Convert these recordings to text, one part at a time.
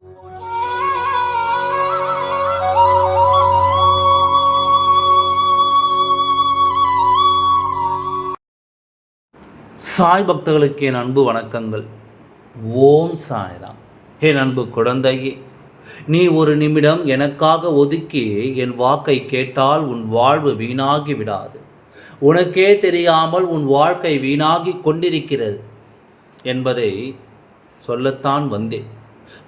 சாய் பக்தர்களுக்கு என் அன்பு வணக்கங்கள். ஓம் சாய்ராம். என் அன்பு குழந்தையே, நீ ஒரு நிமிடம் எனக்காக ஒதுக்கி என் வாக்கை கேட்டால் உன் வாழ்வு வீணாகி விடாது. உனக்கே தெரியாமல் உன் வாழ்க்கை வீணாகி கொண்டிருக்கிறது என்பதை சொல்லத்தான் வந்தேன்.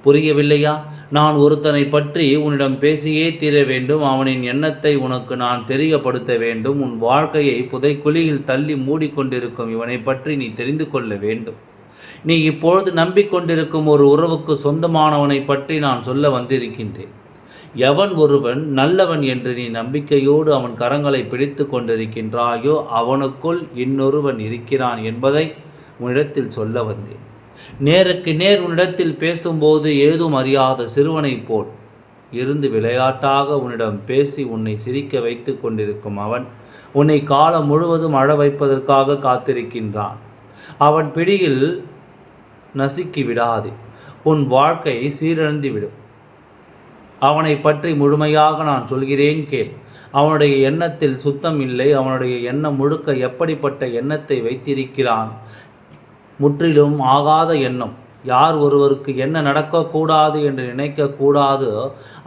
புரியவில்லையா? நான் ஒருத்தனை பற்றி உன்னிடம் பேசியே தீர வேண்டும். அவனின் எண்ணத்தை உனக்கு நான் தெரியப்படுத்த வேண்டும். உன் வாழ்க்கையை புதைக்குழியில் தள்ளி மூடிக்கொண்டிருக்கும் இவனை பற்றி நீ தெரிந்து கொள்ள வேண்டும். நீ இப்பொழுது நம்பிக்கொண்டிருக்கும் ஒரு உறவுக்கு சொந்தமானவனை பற்றி நான் சொல்ல வந்திருக்கின்றேன். எவன் ஒருவன் நல்லவன் என்று நீ நம்பிக்கையோடு அவன் கரங்களை பிடித்து கொண்டிருக்கின்றாயோ அவனுக்குள் இன்னொருவன் இருக்கிறான் என்பதை உன்னிடத்தில் சொல்ல வந்தேன். நேருக்கு நேர் உன்னிடத்தில் பேசும்போது ஏதும் அறியாத சிறுவனைப் போல் இருந்து விளையாட்டாக உன்னிடம் பேசி உன்னை சிரிக்க வைத்து கொண்டிருக்கும் அவன் உன்னை காலம் முழுவதும் அழ வைப்பதற்காக காத்திருக்கின்றான். அவன் பிடியில் நசுக்கி விடாது, உன் வாழ்க்கை சீரழிந்துவிடும். அவனை பற்றி முழுமையாக நான் சொல்கிறேன் கேள். அவனுடைய எண்ணத்தில் சுத்தம் இல்லை. அவனுடைய எண்ணம் முழுக்க எப்படிப்பட்ட எண்ணத்தை வைத்திருக்கிறான்? முற்றிலும் ஆகாத எண்ணம். யார் ஒருவருக்கு என்ன நடக்கக்கூடாது என்று நினைக்கக்கூடாது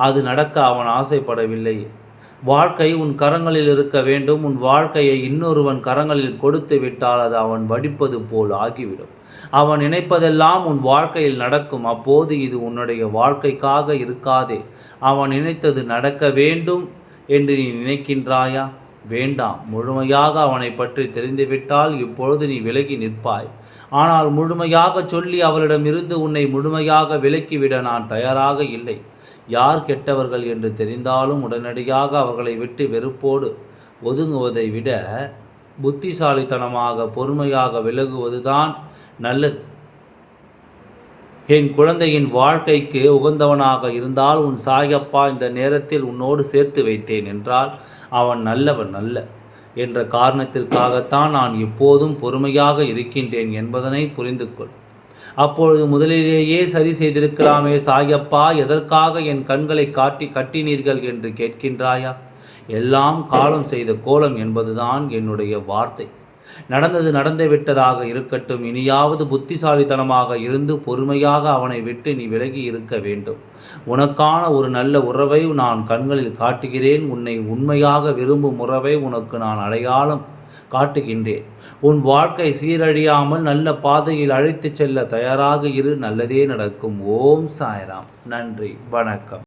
அது நடக்க அவன் ஆசைப்படவில்லை. வாழ்க்கை உன் கரங்களில் இருக்க வேண்டும். உன் வாழ்க்கையை இன்னொருவன் கரங்களில் கொடுத்து விட்டால் அது அவன் வடிப்பது போல் ஆகிவிடும். அவன் நினைப்பதெல்லாம் உன் வாழ்க்கையில் நடக்கும். அப்போது இது உன்னுடைய வாழ்க்கைக்காக இருக்காதே. அவன் நினைத்தது நடக்க வேண்டும் என்று நீ நினைக்கின்றாயா? வேண்டாம். முழுமையாக அவனை பற்றி தெரிந்துவிட்டால் இப்பொழுது நீ விலகி நிற்பாய். ஆனால் முழுமையாக சொல்லி அவளிடமிருந்து உன்னை முழுமையாக விலக்கிவிட நான் தயாராக இல்லை. யார் கெட்டவர்கள் என்று தெரிந்தாலும் உடனடியாக அவர்களை விட்டு வெறுப்போடு ஒதுங்குவதை விட புத்திசாலித்தனமாக பொறுமையாக விலகுவதுதான் நல்லது. என் குழந்தையின் வாழ்க்கைக்கு உகந்தவனாக இருந்தால் உன் சாயப்பா இந்த நேரத்தில் உன்னோடு சேர்த்து வைத்தேன் என்றால் அவன் நல்லவன் அல்ல என்ற காரணத்திற்காகத்தான் நான் எப்போதும் பொறுமையாக இருக்கின்றேன் என்பதனை புரிந்து கொள். அப்பொழுது முதலிலேயே சரி செய்திருக்கலாமே சாயப்பா, எதற்காக என் கண்களை கட்டினீர்கள் என்று கேட்கின்றாயா? எல்லாம் காலம் செய்த கோலம் என்பதுதான் என்னுடைய வார்த்தை. நடந்தது நடந்து விட்டதாக இருக்கட்டும். இனியாவது புத்திசாலித்தனமாக இருந்து பொறுமையாக அவனை விட்டு நீ விலகி இருக்க வேண்டும். உனக்கான ஒரு நல்ல உறவை நான் கண்களில் காட்டுகிறேன். உன்னை உண்மையாக விரும்பும் உறவை உனக்கு நான் அடையாளம் காட்டுகின்றேன். உன் வாழ்க்கை சீரழியாமல் நல்ல பாதையில் அழைத்து செல்ல தயாராக இரு. நல்லதே நடக்கும். ஓம் சாய்ராம். நன்றி, வணக்கம்.